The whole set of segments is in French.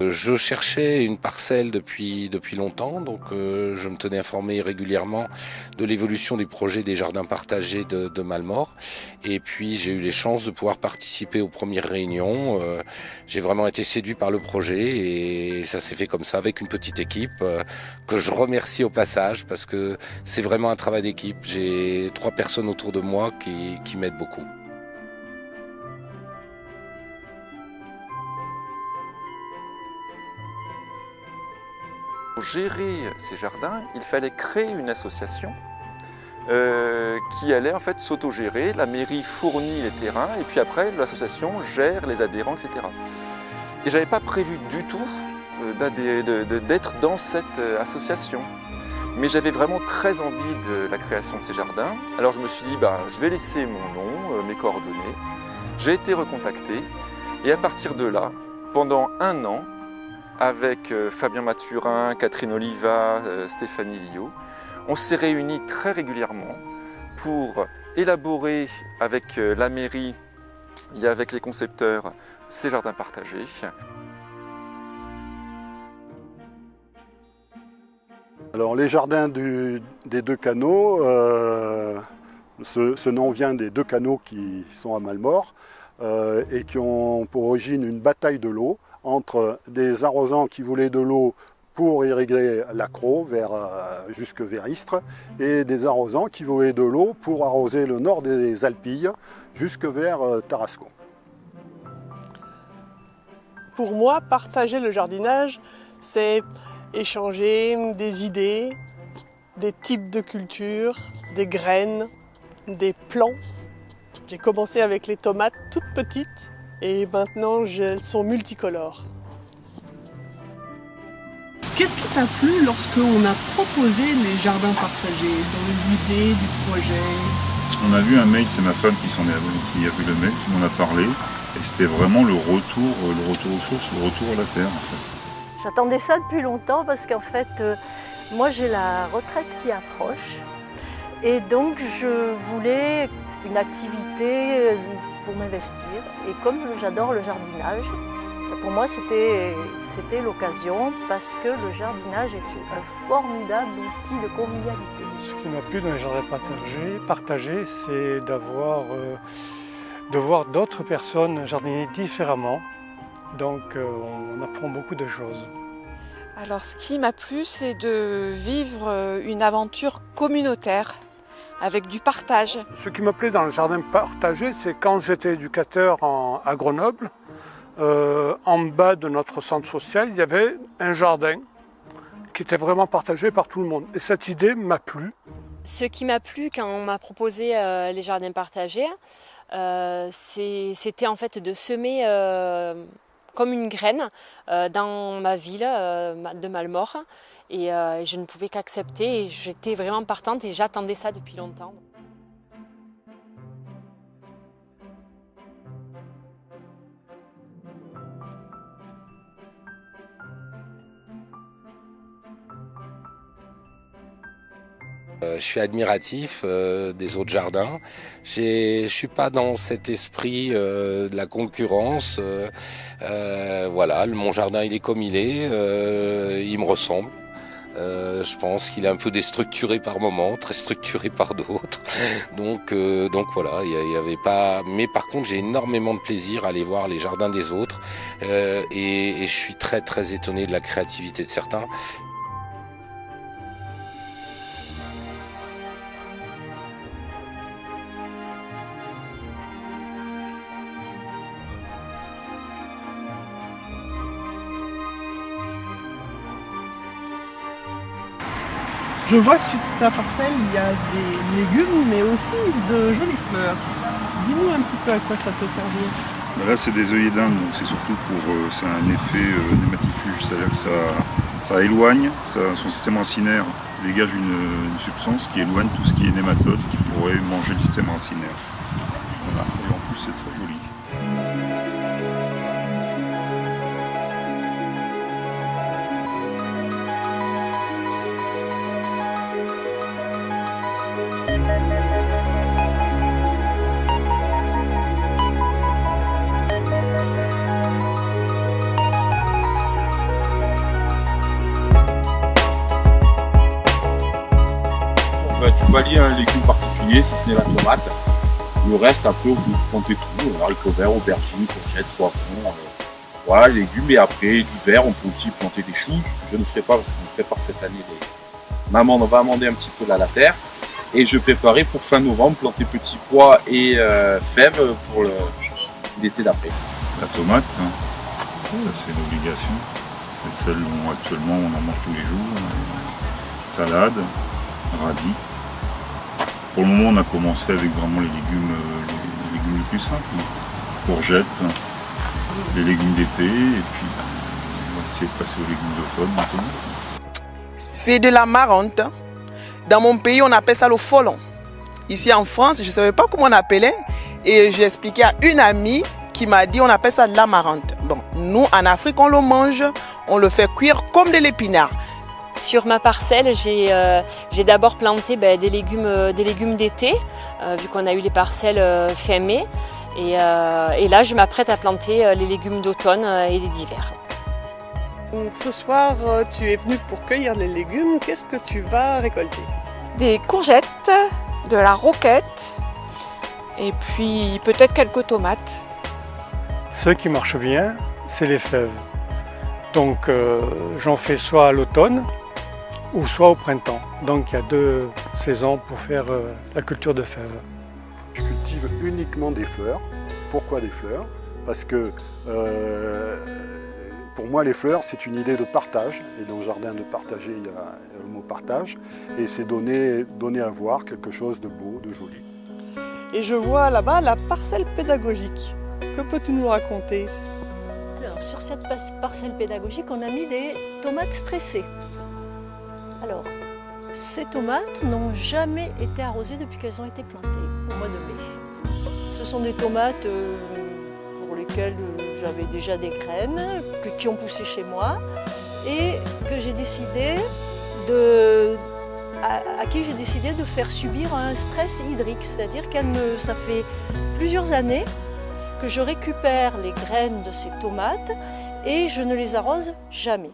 Je cherchais une parcelle depuis longtemps, donc je me tenais informé régulièrement de l'évolution des projets des jardins partagés de Malmort. Et puis j'ai eu les chances de pouvoir participer aux premières réunions. J'ai vraiment été séduit par le projet et ça s'est fait comme ça avec une petite équipe que je remercie au passage parce que c'est vraiment un travail d'équipe. J'ai 3 personnes autour de moi qui m'aident beaucoup. Pour gérer ces jardins, il fallait créer une association qui allait en fait s'autogérer. La mairie fournit les terrains et puis après l'association gère les adhérents, etc. Et j'avais pas prévu du tout d'être dans cette association. Mais j'avais vraiment très envie de la création de ces jardins. Alors je me suis dit, je vais laisser mon nom, mes coordonnées. J'ai été recontacté et à partir de là, pendant 1 an, avec Fabien Mathurin, Catherine Oliva, Stéphanie Liot, on s'est réunis très régulièrement pour élaborer avec la mairie et avec les concepteurs ces jardins partagés. Alors les jardins des 2 canaux, ce nom vient des 2 canaux qui sont à Malmort et qui ont pour origine une bataille de l'eau entre des arrosants qui voulaient de l'eau pour irriguer l'Accro jusque vers Istres et des arrosants qui voulaient de l'eau pour arroser le nord des Alpilles jusque vers Tarascon. Pour moi, partager le jardinage, c'est échanger des idées, des types de cultures, des graines, des plants. J'ai commencé avec les tomates toutes petites et maintenant elles sont multicolores. Qu'est-ce qui t'a plu lorsqu'on a proposé les jardins partagés, dans l'idée du projet? On a vu un mail, c'est ma femme qui a vu le mail, qui m'en a parlé, et c'était vraiment le retour aux sources, le retour à la terre en fait. J'attendais ça depuis longtemps parce qu'en fait, moi j'ai la retraite qui approche et donc je voulais une activité pour m'investir. Et comme j'adore le jardinage, pour moi c'était l'occasion parce que le jardinage est un formidable outil de convivialité. Ce qui m'a plu dans les jardins partagés, c'est de voir d'autres personnes jardiner différemment. Donc on apprend beaucoup de choses. Alors ce qui m'a plu, c'est de vivre une aventure communautaire avec du partage. Ce qui me plaît dans le jardin partagé, c'est quand j'étais éducateur à Grenoble, en bas de notre centre social, il y avait un jardin qui était vraiment partagé par tout le monde. Et cette idée m'a plu. Ce qui m'a plu quand on m'a proposé les jardins partagés, c'était en fait de semer comme une graine dans ma ville de Malmort. Et je ne pouvais qu'accepter et j'étais vraiment partante et j'attendais ça depuis longtemps. Je suis admiratif des autres jardins. Je suis pas dans cet esprit de la concurrence. Voilà, mon jardin il est comme il est, il me ressemble. Je pense qu'il est un peu déstructuré par moments, très structuré par d'autres. Donc voilà, il y avait pas. Mais par contre, j'ai énormément de plaisir à aller voir les jardins des autres et je suis très très étonné de la créativité de certains. Je vois que sur ta parcelle, il y a des légumes, mais aussi de jolies fleurs. Dis-nous un petit peu à quoi ça peut servir. Là, c'est des œillets d'Inde, donc c'est surtout c'est un effet nématifuge, c'est-à-dire que ça éloigne, son système racinaire dégage une substance qui éloigne tout ce qui est nématode, qui pourrait manger le système racinaire. Voilà. Et en plus, c'est très joli. peut pas lier un légume particulier si ce n'est la tomate. Le reste, après, vous plantez tout, haricots verts, aubergines, courgettes, poivrons, voilà, les légumes. Et après, l'hiver, on peut aussi planter des choux. Je ne ferai pas parce qu'on prépare cette année maman va amender un petit peu la terre. Et je préparais pour fin novembre, planter petits pois et fèves pour l'été d'après. La tomate, ça c'est l'obligation. C'est celle où actuellement on en mange tous les jours. Salade, radis. Pour le moment, on a commencé avec vraiment les légumes les plus simples. Courgettes, les légumes d'été, et puis on va essayer de passer aux légumes d'automne maintenant. C'est de la marante. Dans mon pays, on appelle ça le folon. Ici en France, je ne savais pas comment on appelait. Et j'ai expliqué à une amie qui m'a dit on appelle ça de la marante. Bon, nous, en Afrique, on le mange, on le fait cuire comme de l'épinard. Sur ma parcelle, j'ai d'abord planté des légumes d'été, vu qu'on a eu les parcelles fin mai. Et là, je m'apprête à planter les légumes d'automne et d'hiver. Ce soir, tu es venu pour cueillir les légumes. Qu'est-ce que tu vas récolter? Des courgettes, de la roquette et puis peut-être quelques tomates. Ce qui marche bien, c'est les fèves. Donc j'en fais soit à l'automne ou soit au printemps. Donc il y a 2 saisons pour faire la culture de fèves. Je cultive uniquement des fleurs. Pourquoi des fleurs? Parce que pour moi, les fleurs, c'est une idée de partage. Et dans le jardin de partager, il y a le mot partage. Et c'est donner à voir quelque chose de beau, de joli. Et je vois là-bas la parcelle pédagogique. Que peux-tu nous raconter? Alors, sur cette parcelle pédagogique, on a mis des tomates stressées. Alors, ces tomates n'ont jamais été arrosées depuis qu'elles ont été plantées au mois de mai. Ce sont des tomates pour lesquelles j'avais déjà des graines qui ont poussé chez moi et que j'ai décidé à qui j'ai décidé de faire subir un stress hydrique, c'est-à-dire ça fait plusieurs années que je récupère les graines de ces tomates et je ne les arrose jamais.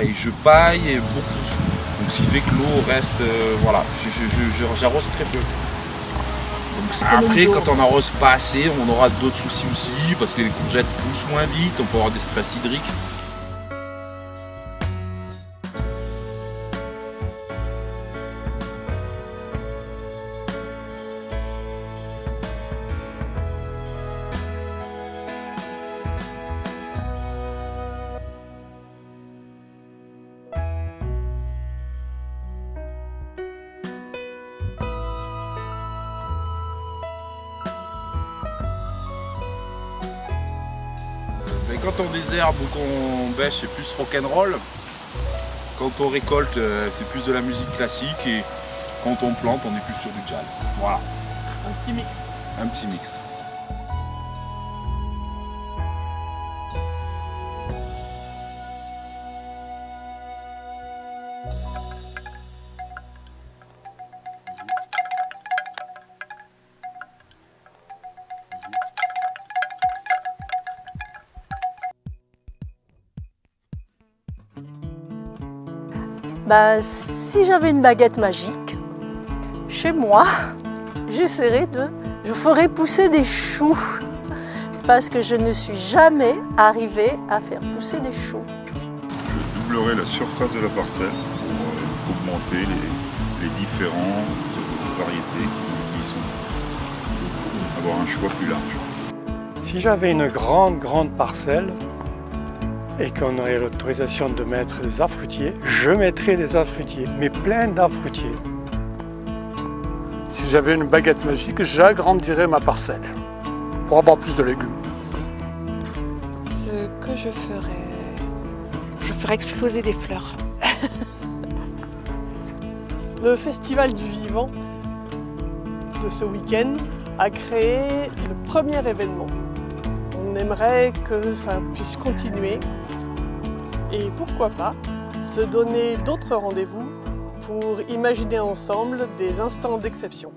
Et je paille beaucoup, donc ce qui fait que l'eau reste, voilà, j'arrose très peu. Donc, après, quand on n'arrose pas assez, on aura d'autres soucis aussi, parce que les courgettes poussent moins vite, on peut avoir des stress hydriques. Quand on désherbe ou qu'on bêche, c'est plus rock'n'roll. Quand on récolte, c'est plus de la musique classique. Et quand on plante, on est plus sur du jazz. Voilà. Un petit mixte. Un petit mixte. Si j'avais une baguette magique, chez moi, je ferais pousser des choux parce que je ne suis jamais arrivée à faire pousser des choux. Je doublerai la surface de la parcelle pour augmenter les différentes variétés qui sont, avoir un choix plus large. Si j'avais une grande parcelle, et qu'on aurait l'autorisation de mettre des arbres fruitiers, je mettrais des arbres fruitiers, mais plein d'arbres fruitiers. Si j'avais une baguette magique, j'agrandirais ma parcelle pour avoir plus de légumes. Ce que je ferais exploser des fleurs. Le Festival du Vivant de ce week-end a créé le premier événement. On aimerait que ça puisse continuer. Et pourquoi pas se donner d'autres rendez-vous pour imaginer ensemble des instants d'exception.